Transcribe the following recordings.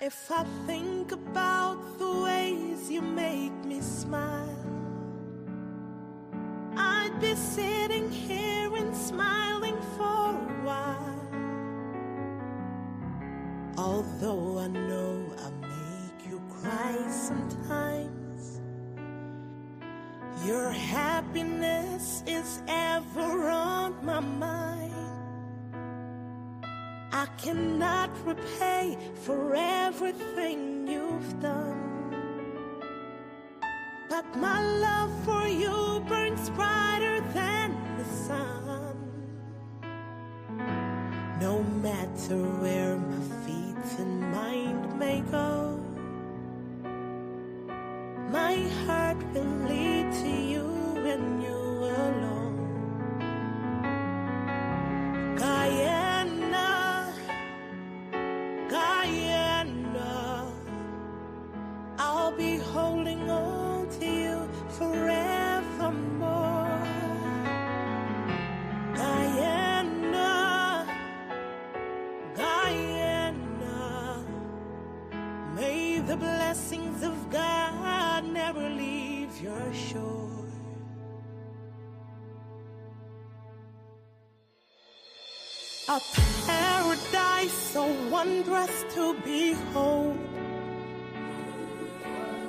If I think about the ways you make me smile, I'd be sitting here and smiling for a while. Although I know I make you cry sometimes, your happiness is ever on my mind. I cannot repay for everything you've done, but my love for you burns brighter than the sun. No matter where my feet and mind may go, my heart will lead to you and you alone. Guyana, I'll be holding on to you forevermore. Guyana, may the blessings of God never leave your shore. A paradise so wondrous to behold,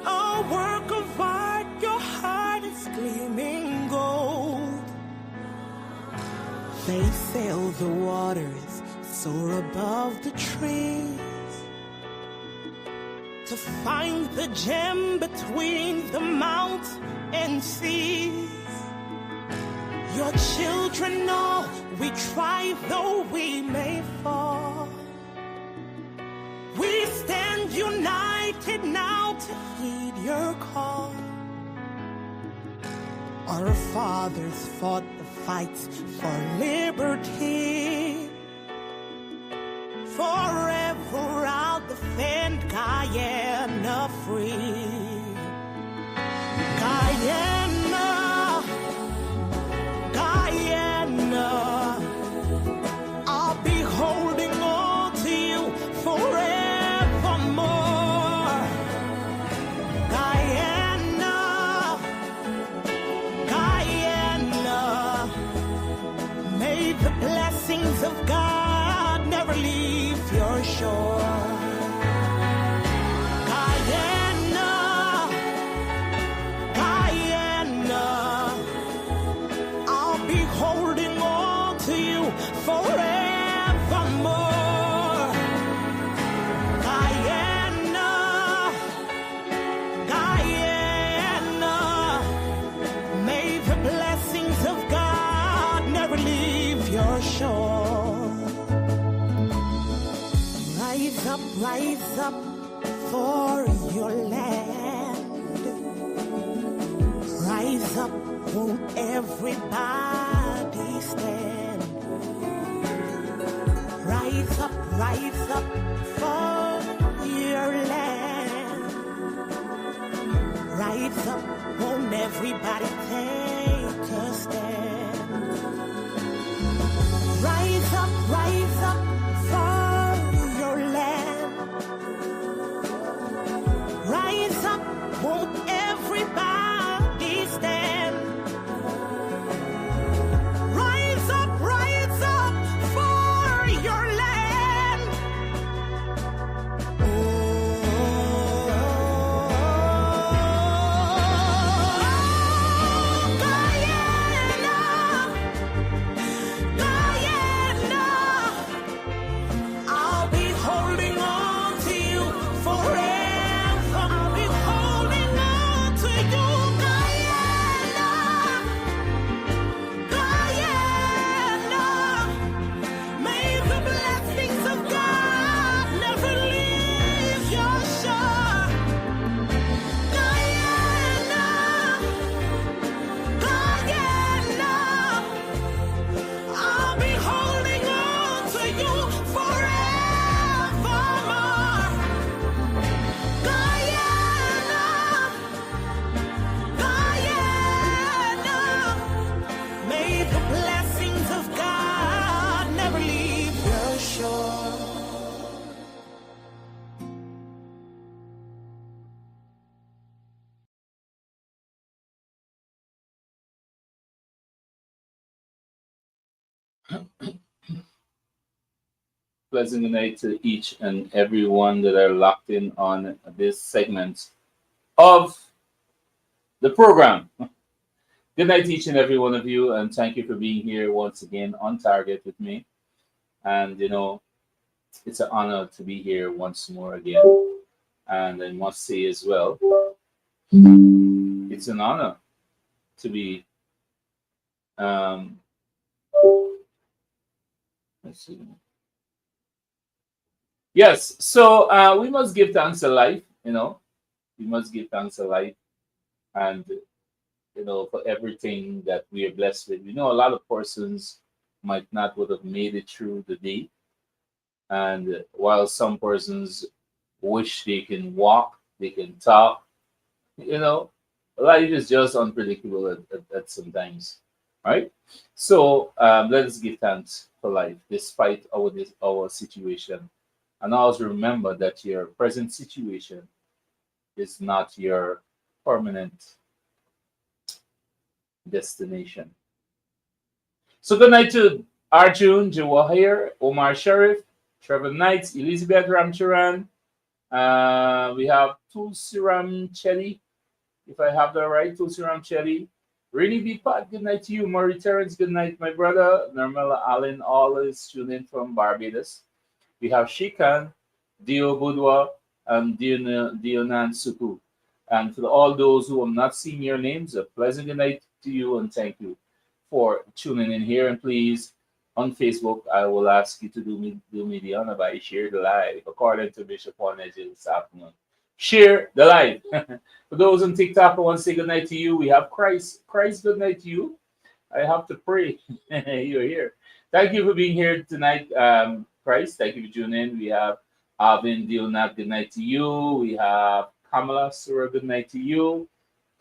a work of art, your heart is gleaming gold. They sail the waters, soar above the trees, to find the gem between the mountains and seas. Your children know we try though we may fall. We stand united now to heed your call. Our fathers fought the fights for liberty. Forever I'll defend Guyana free. Guyana, I'll be holding on to you forevermore. Guyana, may the blessings of God never leave your shore. I'll be holding on to you forevermore. Guyana, may the blessings of God never leave your shore. Rise up for your land. Rise up, won't everybody stand? Rise up for your land. Rise up, won't everybody take a stand? Rise up for your land. Rise up, won't everybody stand? Rise up for your land. Oh, Guyana, Pleasant good night to each and everyone that are locked in on this segment of the program. Good night to each and every one of you, and thank you for being here once again on target with me. And it's an honor to be here once more again. And I must say as well, it's an honor to be. Um, let's see. Yes, so we must give thanks to life. We must give thanks to life, and for everything that we are blessed with. We know a lot of persons might not would have made it through the day, and while some persons wish they can walk, they can talk, you know, life is just unpredictable at sometimes, right? So let us give thanks for life despite our situation, and always remember that your present situation is not your permanent destination. So good night to Arjun, Jawahir, Omar Sharif, Trevor Knight, Elizabeth Ramcharan. We have Tulsiram Chelly, if I have that right, Tulsiram Chelly. Rainy B. Pat, good night to you. Murray Terrence, good night, my brother. Narmela Allen, always tuned in from Barbados. We have Shikan, Dio Budwa, and Dionan Suku. And for all those who have not seen your names, a pleasant good night to you and thank you for tuning in here. And please, on Facebook, I will ask you to do me the honor by share the live, according to Bishop Oneji this afternoon. Share the live. For those on TikTok, I want to say good night to you. We have Christ. Christ, good night to you. I have to pray. You're here. Thank you for being here tonight, Christ. Thank you for tuning in. We have Alvin Dionat, good night to you. We have Kamala Sura, good night to you.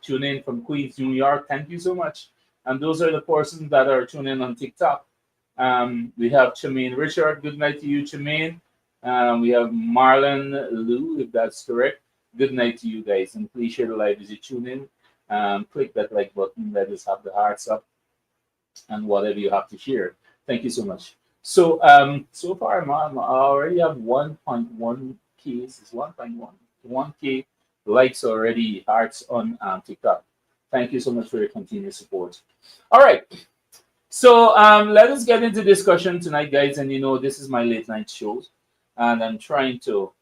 Tune in from Queens, New York. Thank you so much. And those are the persons that are tuning in on TikTok. We have Chamaine Richard, good night to you, Chamaine. We have Marlon Lou, if that's correct. Good night to you guys. And please share the live as you tune in. Click that like button. Let us have the hearts up and whatever you have to share. Thank you so much. So far, I already have 1.1K. This is 1.1K likes already, hearts on TikTok. Thank you so much for your continued support. All right. So let us get into discussion tonight, guys. And this is my late night shows, and I'm trying to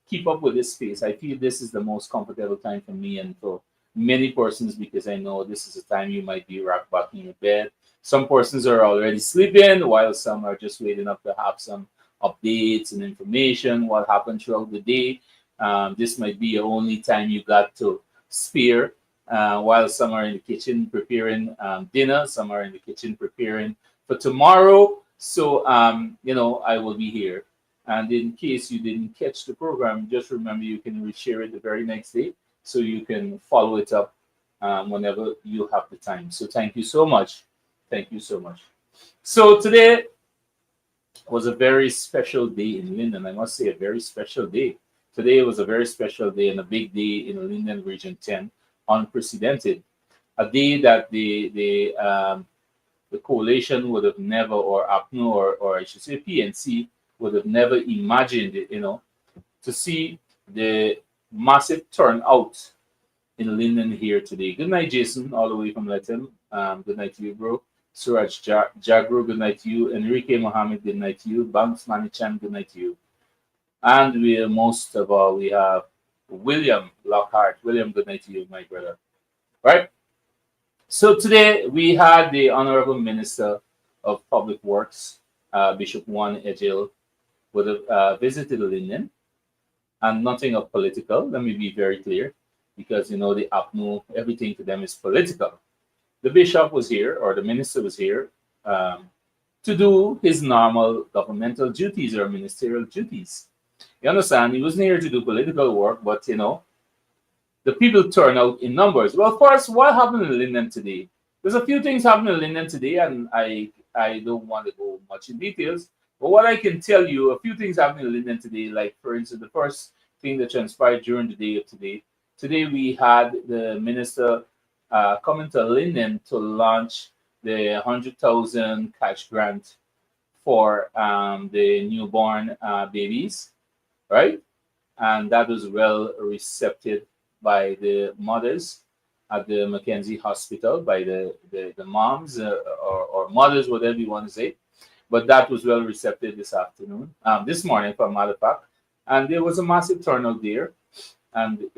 keep up with this space. I feel this is the most comfortable time for me and for many persons because I know this is a time you might be rock back in your bed. Some persons are already sleeping, while some are just waiting up to have some updates and information, what happened throughout the day. This might be your only time you got to spare, while some are in the kitchen preparing dinner, some are in the kitchen preparing for tomorrow. So, I will be here. And in case you didn't catch the program, just remember you can reshare it the very next day so you can follow it up whenever you have the time. So thank you so much. Thank you so much. So today was a very special day in Linden. I must say a very special day. Today was a very special day and a big day in Linden Region 10, unprecedented. A day that the coalition would have never, or APNU, or I should say PNC, would have never imagined it, to see the massive turnout in Linden here today. Good night, Jason, all the way from Latin. Good night to you, bro. Suraj Jagro, good night to you. Enrique Mohammed, good night to you. Banks Manichan, good night to you. And most of all, we have William Lockhart. William, good night to you, my brother. Right? So today we had the Honorable Minister of Public Works, Bishop Juan Ejil, would have visited Linden, and nothing of political. Let me be very clear, because the APNU, everything to them is political. The bishop was here, or the minister was here, to do his normal governmental duties or ministerial duties. You understand? He wasn't here to do political work, but the people turn out in numbers. Well, first, what happened in Linden today? There's a few things happening in Linden today, and I don't want to go much in details. But what I can tell you, a few things happening in Linden today, like for instance, the first thing that transpired during the day of today. Today we had the minister coming to Linden to launch the 100,000 cash grant for the newborn babies, right? And that was well received by the mothers at the Mackenzie Hospital, by the moms or mothers, whatever you want to say. But that was well received this afternoon, this morning, for a matter of fact. And there was a massive turnout there. And,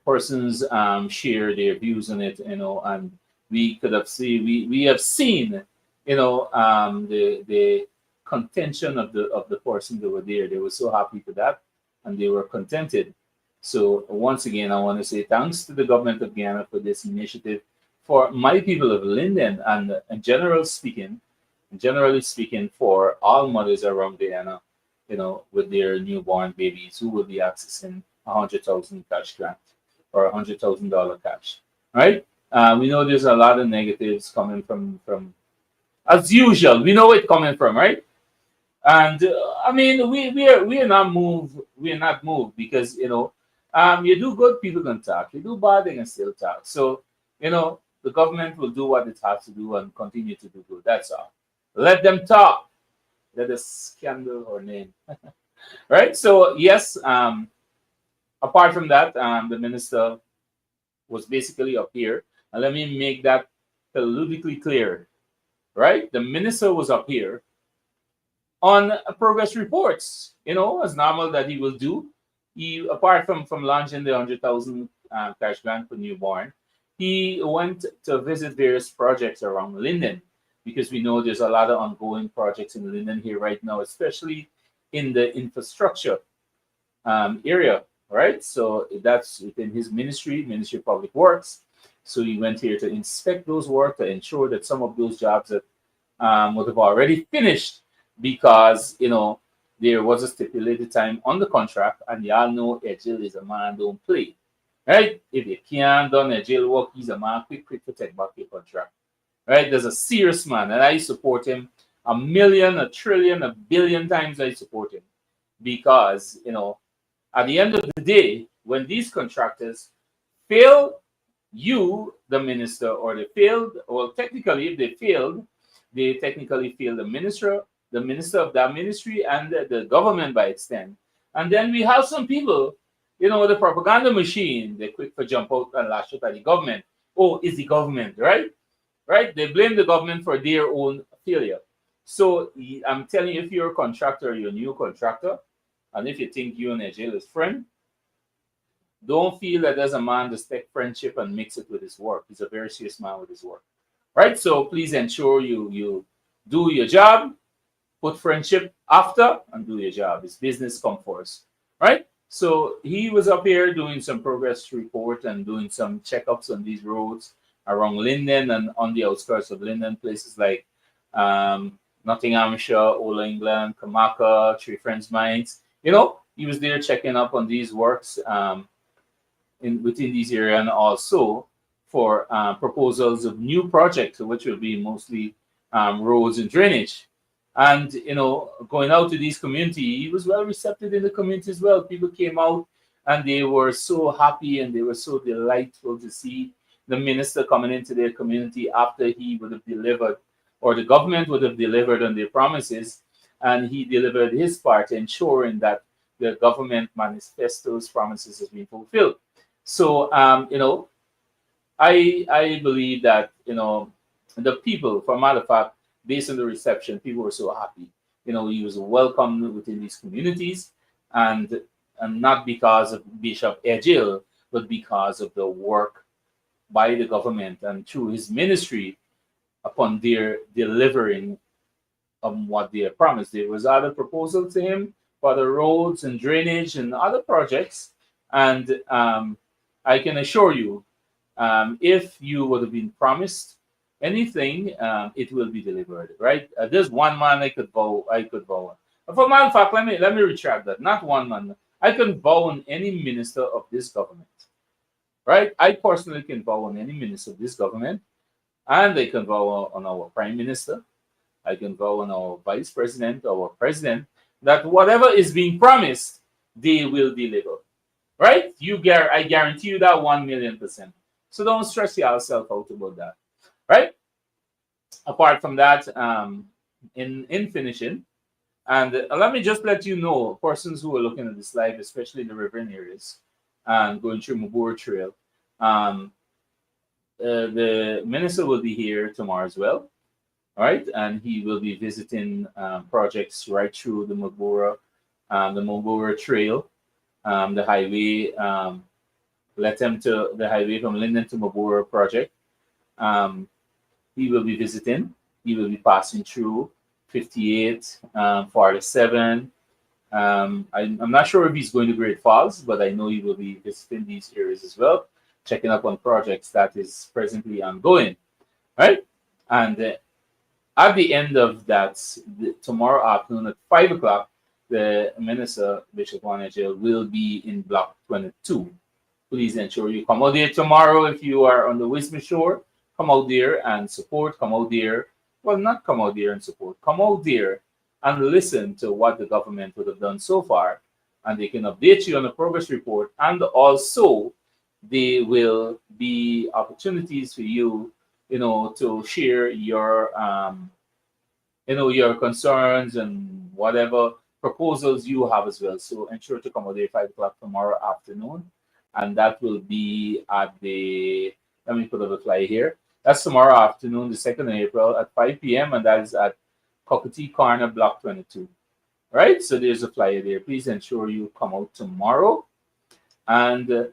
persons share their views on it, and we could have seen, we have seen, the contention of the person that were there. They were so happy for that, and they were contented. So once again, I want to say thanks to the government of Guyana for this initiative, for my people of Linden, and generally speaking, for all mothers around Guyana, with their newborn babies who will be accessing 100,000 cash grant or $100,000 cash. Right? We know there's a lot of negatives coming from as usual. We know it coming from, right? And I mean, we are not moved. We are not moved because you do good, people can talk. You do bad, they can still talk. So the government will do what it has to do and continue to do good. That's all. Let them talk. Let us scandal or name. Right? So yes, apart from that, the minister was basically up here. And let me make that politically clear. Right? The minister was up here on progress reports, as normal that he will do. He, apart from launching the 100,000 cash grant for newborn, he went to visit various projects around Linden, because we know there's a lot of ongoing projects in Linden here right now, especially in the infrastructure area, right? So that's within his ministry, Ministry of Public Works. So he went here to inspect those work, to ensure that some of those jobs that would have already finished, because there was a stipulated time on the contract, and y'all know Ejil is a man don't play, right? If you can't done Ejil work, he's a man quick to take back your contract, right? There's a serious man, and I support him a million, a trillion, a billion times. I support him because at the end of the day, when these contractors fail you, the minister, or they failed, well, technically, if they failed, they technically fail the minister of that ministry, and the government by extent. And then we have some people, the propaganda machine, they're quick to jump out and lash out at the government. Oh, it's the government, right? Right? They blame the government for their own failure. So I'm telling you, if you're a contractor, you're a new contractor, and if you think you and Ejil is friend, don't feel that there's a man to take friendship and mix it with his work. He's a very serious man with his work. Right? So please ensure you do your job, put friendship after, and do your job. It's business come first. Right? So he was up here doing some progress report and doing some checkups on these roads around Linden and on the outskirts of Linden, places like Nottinghamshire, Old England, Kamaka, Three Friends Mines. He was there checking up on these works within these areas, and also for proposals of new projects, which will be mostly roads and drainage. And going out to these communities, he was well received in the community as well. People came out and they were so happy and they were so delightful to see the minister coming into their community after he would have delivered, or the government would have delivered on their promises, and he delivered his part, ensuring that the government manifesto's promises has been fulfilled. So I believe that the people, for a matter of fact, based on the reception, people were so happy. He was welcomed within these communities, and not because of Bishop Ejil, but because of the work by the government and through his ministry upon their delivering of what they had promised. There was other proposal to him for the roads and drainage and other projects, and I can assure you, if you would have been promised anything, it will be delivered. Right? There's one man I could vow. For matter of fact, let me retract that. Not one man. I can vow on any minister of this government. Right? I personally can vow on any minister of this government, and I can vow on our prime minister. I can vow on our vice president, our president, that whatever is being promised, they will deliver. Right? I guarantee you that 1,000,000%. So don't stress yourself out about that. Right? Apart from that, in finishing. And let me just let you know, persons who are looking at this live, especially in the riverine areas and going through Mabur Trail, um, the minister will be here tomorrow as well. All right, and he will be visiting projects right through the Mabura Trail, the highway. Let them to the highway from Linden to Mabura project. Um, he will be visiting. He will be passing through 58, 47. I'm not sure if he's going to Great Falls, but I know he will be visiting these areas as well, checking up on projects that is presently ongoing. Right, and at the end of that, tomorrow afternoon at 5 o'clock, the minister, Bishop Wanajil, will be in Block 22. Please ensure you come out there tomorrow if you are on the Wisma Shore. Come out there and support. Come out there. Well, not come out there and support. Come out there and listen to what the government would have done so far. And they can update you on the progress report. And also, there will be opportunities for you, to share your concerns and whatever proposals you have as well. So ensure to come out there 5 o'clock tomorrow afternoon, and that will be at the. Let me put up a flyer here. That's tomorrow afternoon, the 2nd of April at 5 p.m. and that is at Cockatee Corner, Block 22. Right? So there's a flyer there. Please ensure you come out tomorrow and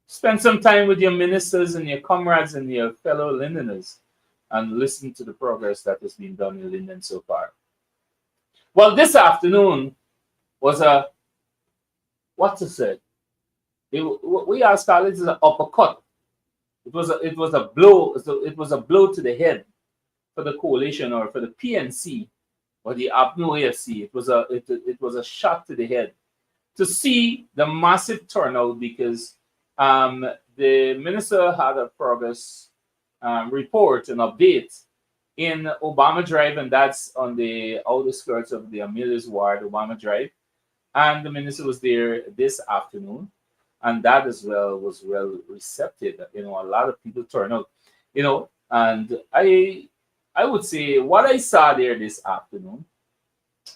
spend some time with your ministers and your comrades and your fellow Lindeners and listen to the progress that has been done in Linden so far. Well, this afternoon was what's it said? We asked colleagues an uppercut. It was a blow. So it was a blow to the head for the coalition or for the PNC or the APNU AFC. It was a shot to the head to see the massive turnout because the minister had a progress report and update in Obama Drive, and that's on the outer skirts of the Amelia's Ward, Obama Drive. And the minister was there this afternoon, and that as well was well receptive. A lot of people turned out, and I would say what I saw there this afternoon,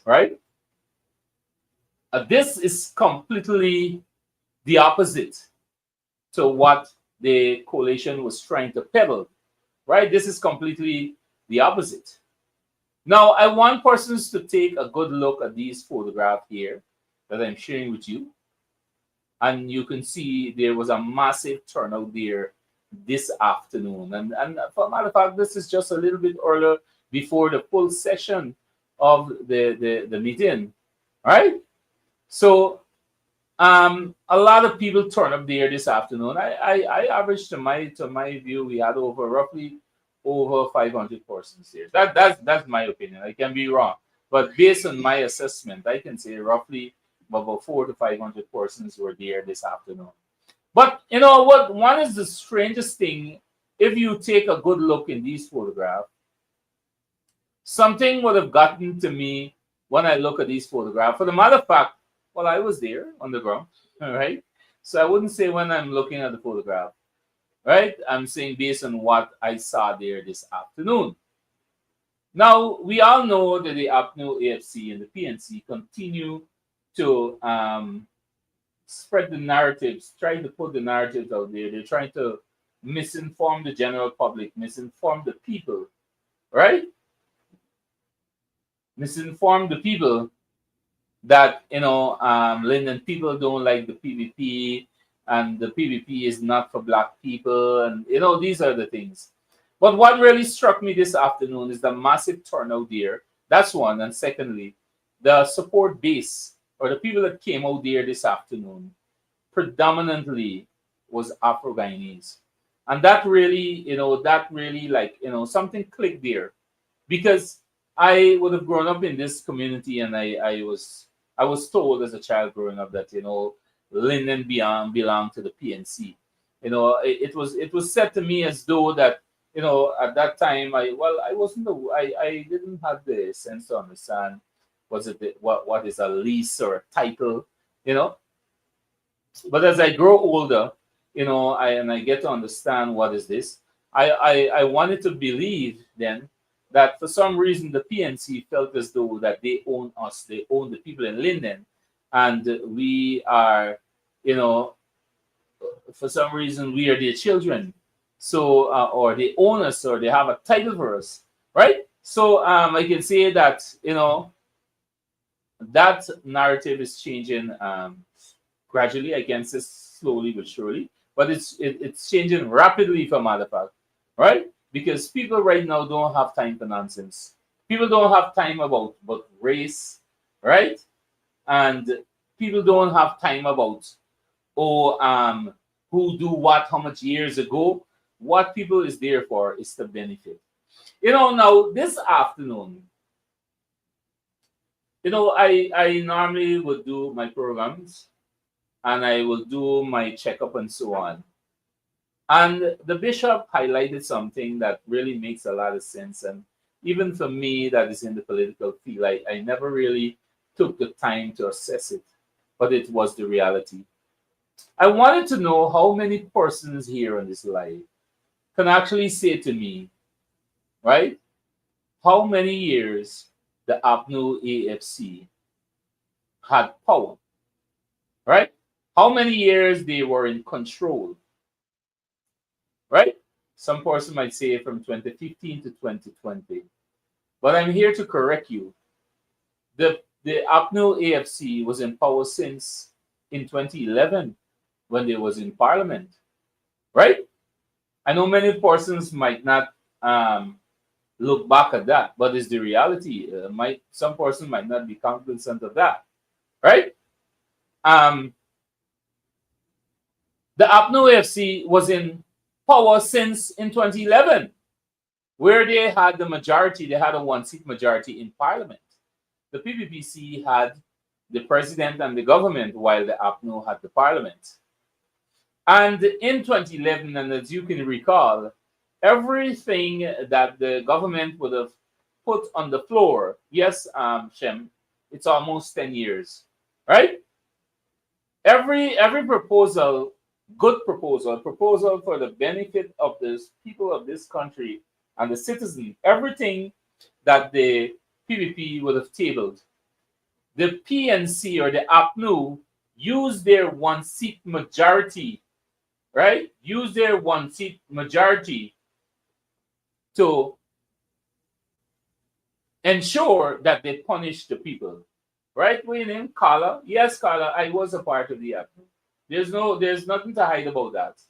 right? This is completely the opposite to what the coalition was trying to peddle, right? This is completely the opposite. Now, I want persons to take a good look at these photographs here that I'm sharing with you. And you can see there was a massive turnout there this afternoon. And for a matter of fact, this is just a little bit earlier before the full session of the meeting, right? So a lot of people turned up there this afternoon. I averaged to my view, we had roughly over 500 persons here. That's my opinion. I can be wrong, but based on my assessment, I can say roughly about 400 to 500 persons were there this afternoon. But you know what? One is the strangest thing. If you take a good look in these photographs, something would have gotten to me when I look at these photographs. For the matter of fact, well, I was there on the ground, all right? So I wouldn't say when I'm looking at the photograph, right? I'm saying based on what I saw there this afternoon. Now, we all know that the APNU AFC and the PNC continue to spread the narratives, trying to put the narratives out there. They're trying to misinform the general public, misinform the people, right? Misinform the people that Linden people don't like the PVP and the PVP is not for black people, and these are the things. But what really struck me this afternoon is the massive turnout there. That's one, and secondly, the support base or the people that came out there this afternoon predominantly was Afro-Guyanese, and that really something clicked there, because I would have grown up in this community, and I was told as a child growing up that Linden belonged to the PNC. It was said to me as though that at that time I didn't have the sense to understand what is a lease or a title, but as I grow older, I get to understand what is this. I wanted to believe then that for some reason the PNC felt as though that they own us, they own the people in Linden, and we are, you know, for some reason we are their children. So, or they own us, or they have a title for us, right? So, I can say that, that narrative is changing gradually. I can say slowly but surely, but it's changing rapidly for Malapak, right? Because people right now don't have time for nonsense. People don't have time about race, right? And people don't have time about, oh, who do what how much years ago. What people is there for is to benefit. Now this afternoon, I normally would do my programs, and I will do my checkup and so on. And the bishop highlighted something that really makes a lot of sense. And even for me, that is in the political field, I never really took the time to assess it, but it was the reality. I wanted to know how many persons here on this live can actually say to me, right, how many years the APNU AFC had power, right? How many years they were in control, right? Some person might say from 2015 to 2020. But I'm here to correct you. The APNU AFC was in power since in 2011 when they was in parliament, right? I know many persons might not look back at that, but it's the reality. Some person might not be cognizant of that, right? Um, the APNU AFC was in power since in 2011, where they had the majority. They had a one-seat majority in parliament. The PPPC had the president and the government, while the APNU had the parliament. And in 2011, and as you can recall, everything that the government would have put on the floor, yes, Shem, it's almost 10 years, right? Every proposal, good proposal for the benefit of the people of this country and the citizen, everything that the PPP would have tabled, the PNC or the APNU used their one-seat majority, right? Use their one-seat majority to ensure that they punish the people, right? We name Carla. Yes, Carla, I was a part of the APNU. There's nothing to hide about that,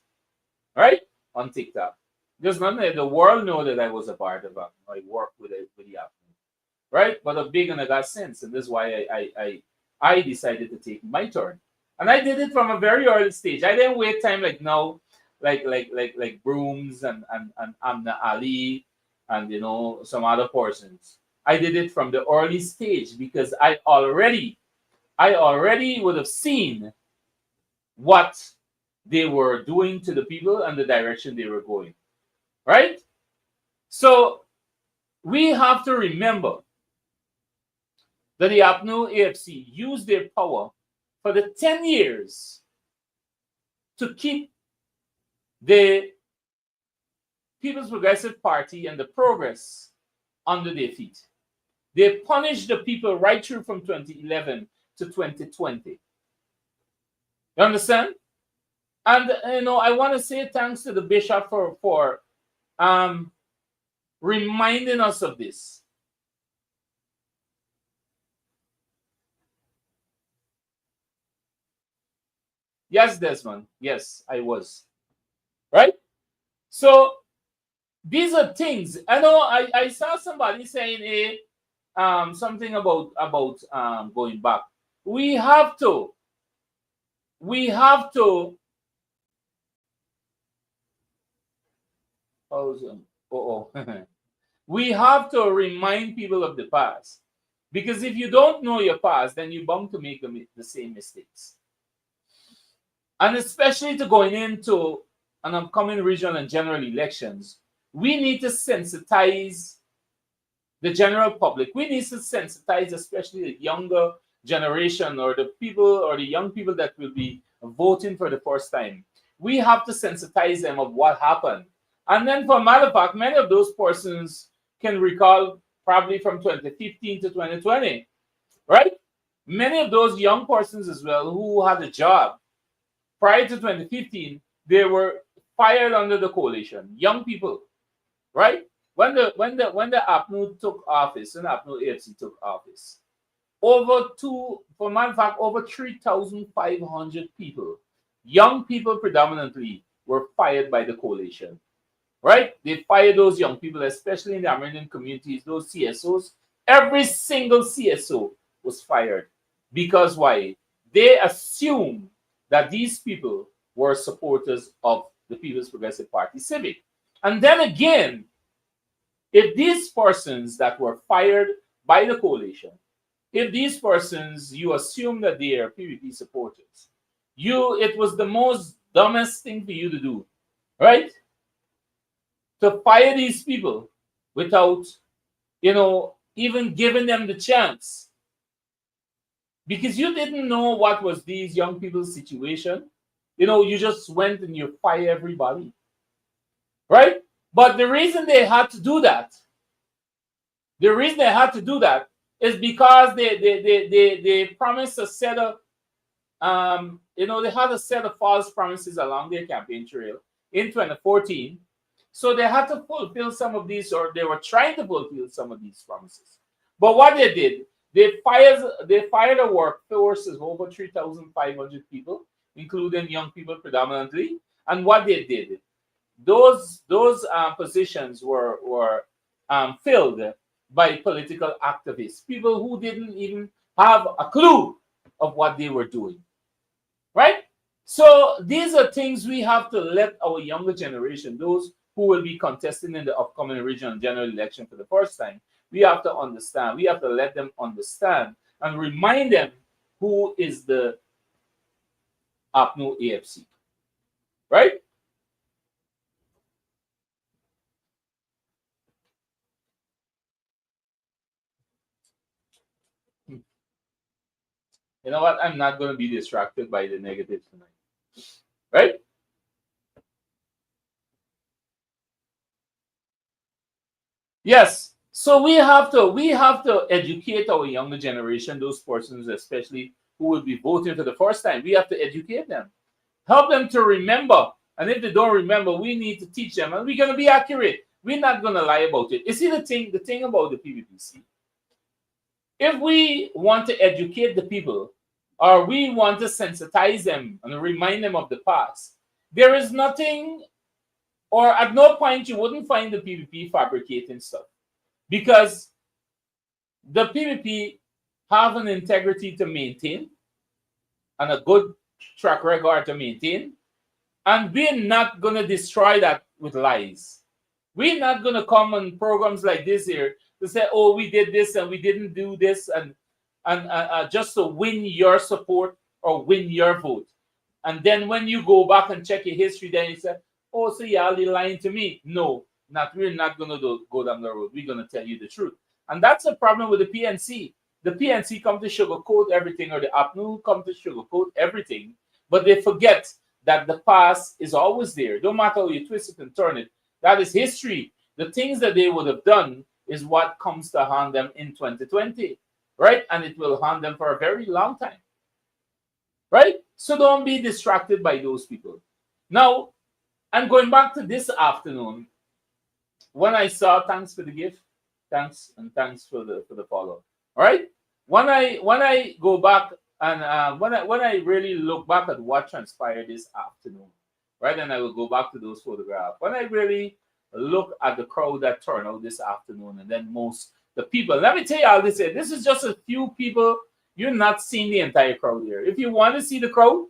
right? On TikTok, there's nothing. The world know that I was a part of APNU. I worked with the APNU, right? But a big and I got sense, and this is why I decided to take my turn. And I did it from a very early stage. I didn't wait time like now, like Brooms and Amna Ali and some other persons. I did it from the early stage because I already would have seen what they were doing to the people and the direction they were going. Right? So we have to remember that the APNU AFC used their power for the 10 years to keep the People's Progressive Party and the Progress under their feet. They punished the people right through from 2011 to 2020. You understand? And I want to say thanks to the bishop for reminding us of this. Yes, Desmond. Yes, I was. Right? So these are things. I know I saw somebody saying something about going back. We have to we have to remind people of the past. Because if you don't know your past, then you're bound to make the same mistakes. And especially to going into an upcoming regional and general elections, we need to sensitize the general public. We need to sensitize especially the younger generation or the people or the young people that will be voting for the first time. We have to sensitize them of what happened. And then for matter of fact, many of those persons can recall probably from 2015 to 2020, right? Many of those young persons as well who had a job prior to 2015, they were fired under the coalition. Young people, right? When the APNU took office, when APNU AFC took office, for matter of fact, over 3,500 people, young people predominantly, were fired by the coalition, right? They fired those young people, especially in the Armenian communities, those CSOs. Every single CSO was fired. Because why? They assumed that these people were supporters of the People's Progressive Party Civic. And then again, if these persons that were fired by the coalition, if these persons, you assume that they are PVP supporters, it was the most dumbest thing for you to do, right? To fire these people without, even giving them the chance. Because you didn't know what was these young people's situation. You just went and you fire everybody, right? But the reason they had to do that, is because they promised a set of, they had a set of false promises along their campaign trail in 2014. So they had to fulfill some of these, or they were trying to fulfill some of these promises. But what they did, they fired a workforce of over 3,500 people, including young people predominantly. And what they did, those positions were filled by political activists, people who didn't even have a clue of what they were doing, right? So these are things we have to let our younger generation, those who will be contesting in the upcoming regional general election for the first time, we have to understand. We have to let them understand and remind them who is the APNU AFC, right? You know what? I'm not going to be distracted by the negatives tonight, right? Yes. So we have to educate our younger generation, those persons especially who will be voting for the first time. We have to educate them, help them to remember. And if they don't remember, we need to teach them, and we're going to be accurate. We're not going to lie about it. You see the thing about the PVPC. If we want to educate the people, or we want to sensitize them and remind them of the past, there is nothing, or at no point you wouldn't find the PVP fabricating stuff, because the PVP have an integrity to maintain and a good track record to maintain, and we're not going to destroy that with lies. We're not going to come on programs like this here to say, oh, we did this and we didn't do this, and just to win your support or win your vote. And then when you go back and check your history, then you say, oh, so you're only lying to me. No, we're not going to go down the road. We're going to tell you the truth. And that's a problem with the PNC. The PNC come to sugarcoat everything, or the APNU come to sugarcoat everything, but they forget that the past is always there. Don't matter how you twist it and turn it. That is history. The things that they would have done is what comes to haunt them in 2020, right? And it will haunt them for a very long time, right? So don't be distracted by those people. Now, I'm going back to this afternoon when I saw, thanks for the gift, thanks, and thanks for the follow. All right. When I go back and when I really look back at what transpired this afternoon, right, and I will go back to those photographs. When I really look at the crowd that turned out this afternoon, and then the people. Let me tell you all this here. This is just a few people. You're not seeing the entire crowd here. If you want to see the crowd,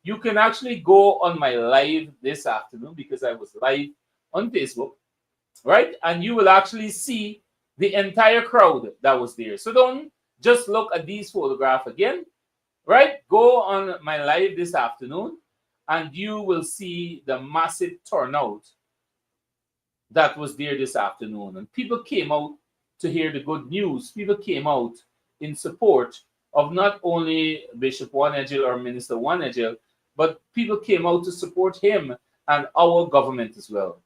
you can actually go on my live this afternoon, because I was live on Facebook, right? And you will actually see the entire crowd that was there. So don't just look at these photographs again, right? Go on my live this afternoon and you will see the massive turnout that was there this afternoon. And people came out to hear the good news. People came out in support of not only Bishop Wanegil or Minister Wanegil, but people came out to support him and our government as well.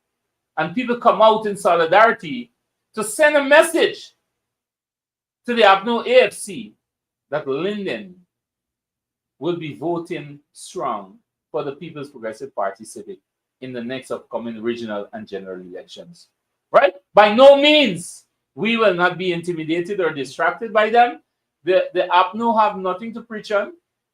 And people come out in solidarity to send a message to the APNO AFC that Linden will be voting strong for the People's Progressive Party Civic in the next upcoming regional and general elections. Right? By no means we will not be intimidated or distracted by them. The APNO have nothing to preach on.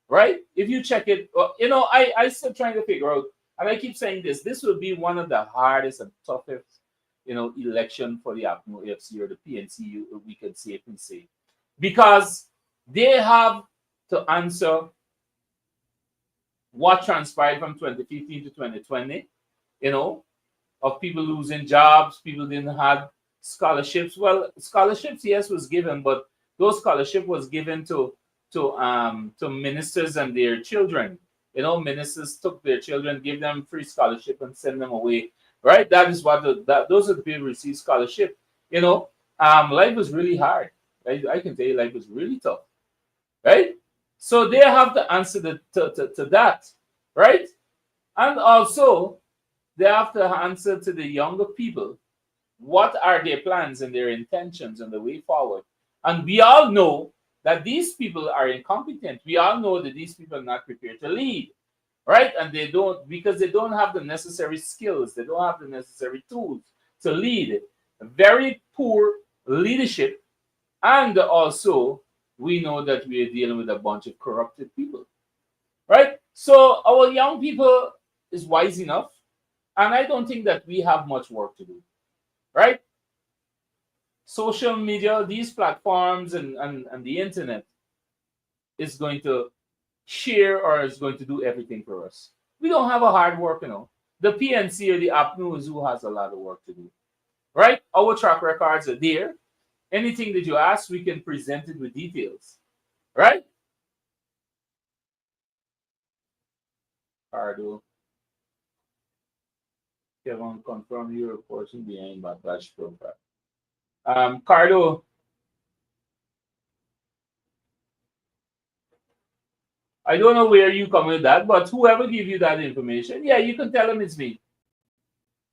Right? If you check it, I still trying to figure out, and I keep saying this will be one of the hardest and toughest, election for the APNO AFC or the PNC, we can safely say. Because they have to answer what transpired from 2015 to 2020, of people losing jobs, people didn't have scholarships. Well, scholarships, yes, was given, but those scholarship was given to ministers and their children. Ministers took their children, gave them free scholarship, and send them away. Right? That is what those are the people who receive scholarship. Life was really hard. I can tell you, life was really tough. Right? So they have to answer to that, right? And also, they have to answer to the younger people. What are their plans and their intentions and the way forward? And we all know that these people are incompetent. We all know that these people are not prepared to lead, right? And because they don't have the necessary skills, they don't have the necessary tools to lead. Very poor leadership, and also we know that we are dealing with a bunch of corrupted people, right? So our young people is wise enough, and I don't think that we have much work to do, right? Social media, these platforms and the internet is going to share or is going to do everything for us. We don't have a hard work, The PNC or the APNU is who has a lot of work to do, right? Our track records are there. Anything that you ask, we can present it with details, right? Cardo, Kevin, confirm your portion behind backlash profile. Cardo, I don't know where you come with that, but whoever give you that information, yeah, you can tell them it's me.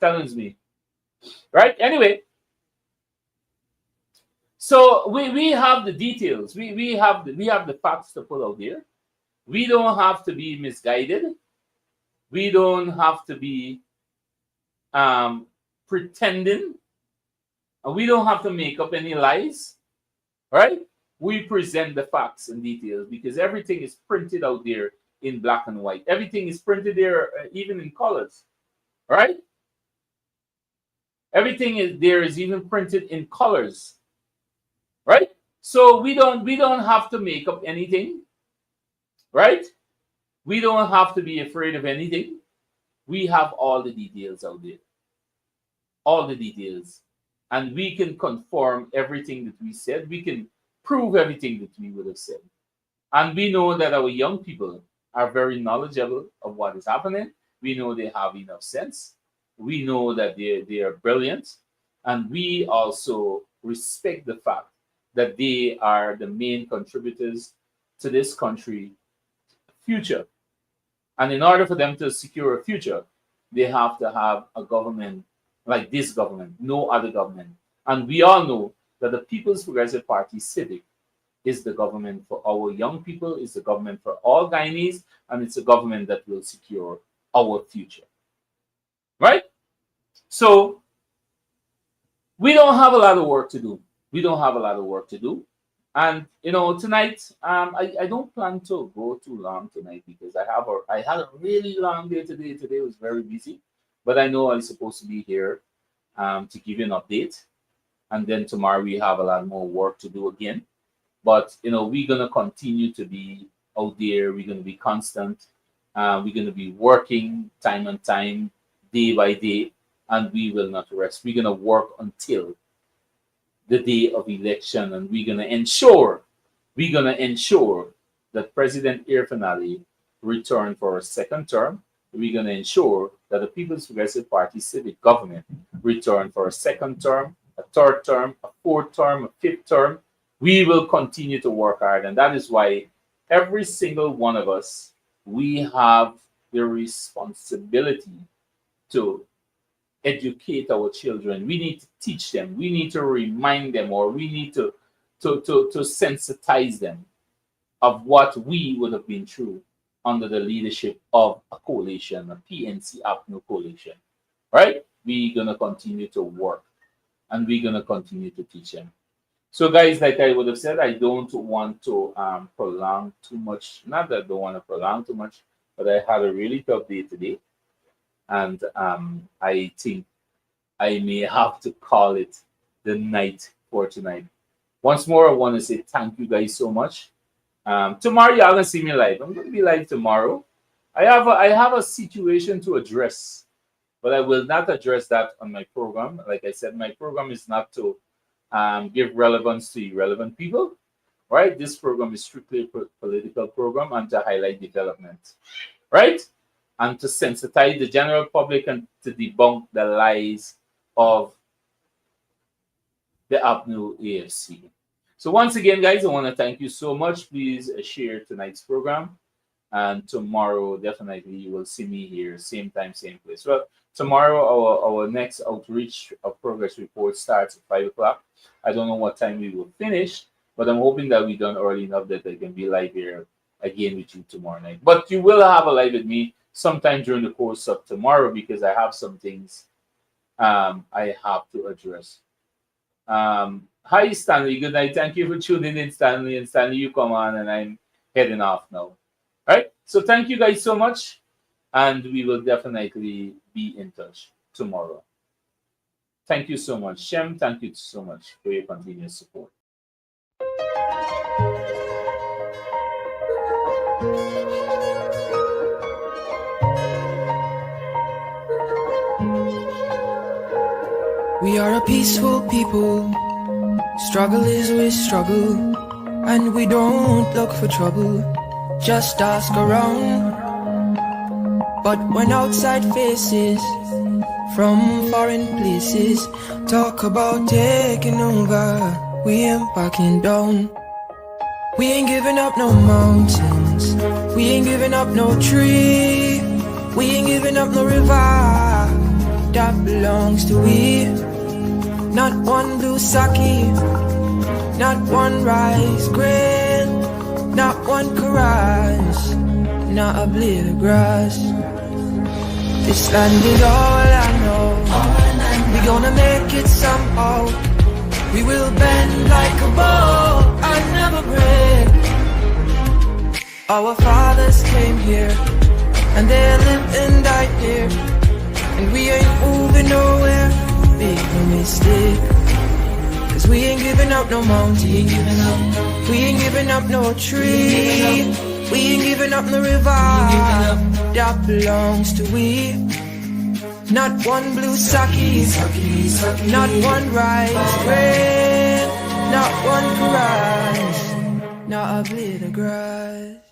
Tell them it's me, right? Anyway, so we have the details. We have the facts to put out there. We don't have to be misguided. We don't have to be pretending. And we don't have to make up any lies, right? We present the facts and details because everything is printed out there in black and white. Everything is printed there, even in colors, right? Everything is even printed in colors, right? So we don't have to make up anything, right? We don't have to be afraid of anything. We have all the details out there, all the details, and we can confirm everything that we said. We can prove everything that we would have said, and we know that our young people are very knowledgeable of what is happening. We know they have enough sense. We know that they are brilliant, and we also respect the fact that they are the main contributors to this country future. And in order for them to secure a future, they have to have a government like this government, no other government. And we all know that the People's Progressive Party Civic is the government for our young people, is the government for all Guyanese, and it's a government that will secure our future. Right? So we don't have a lot of work to do. We don't have a lot of work to do. And tonight, I don't plan to go too long tonight because I had a really long day today. Today was very busy, but I know I'm supposed to be here to give you an update. And then tomorrow we have a lot more work to do again. But we're gonna continue to be out there. We're gonna be constant. We're gonna be working time and time, day by day, and we will not rest. We're gonna work until the day of election, and we're gonna ensure that President Irfanali return for a second term. We're gonna ensure that the People's Progressive Party Civic government return for a second term, a third term, a fourth term, a fifth term. We will continue to work hard, and that is why every single one of us, we have the responsibility to educate our children. We need to teach them. We need to remind them, or we need to sensitize them of what we would have been through under the leadership of a coalition, a PNC APNU coalition. Right? We're gonna continue to work, and we're gonna continue to teach them. So, guys, like I would have said, I don't want to prolong too much. Not that I don't want to prolong too much, but I had a really tough day today, and I think I may have to call it the night for tonight. Once more, I want to say thank you guys so much. Tomorrow, y'all gonna see me live. I'm gonna be live tomorrow. I have a situation to address, but I will not address that on my program. Like I said, my program is not to give relevance to irrelevant people, right? This program is strictly a political program and to highlight development, right? And to sensitize the general public and to debunk the lies of the APNU AFC. So once again, guys, I want to thank you so much. Please share tonight's program. And tomorrow, definitely, you will see me here, same time, same place. Well, tomorrow, our next outreach of progress report starts at 5 o'clock. I don't know what time we will finish, but I'm hoping that we're done early enough that I can be live here again with you tomorrow night. But you will have a live with me sometime during the course of tomorrow, because I have some things I have to address. Hi, Stanley. Good night. Thank you for tuning in, Stanley. And Stanley, you come on, and I'm heading off now. All right. So thank you guys so much, and we will definitely be in touch tomorrow. Thank you so much, Shem. Thank you so much for your continuous support. We are a peaceful people. Struggle is we struggle, and we don't look for trouble. Just ask around. But when outside faces from foreign places talk about taking over, we ain't backing down. We ain't giving up no mountains, we ain't giving up no tree, we ain't giving up no river that belongs to we. Not one blue sake, not one rice grain, not one caress, not a blade of grass. This land is all I know. We gonna make it somehow. We will bend like a bow and never break. Our fathers came here, and they lived and died here, and we ain't moving nowhere. Make no mistake, 'cause we ain't giving up no mountain, we ain't giving up no tree, we ain't giving up no river that belongs to we. Not one blue sake, not one rice grain, not one caress, not a blade of grass.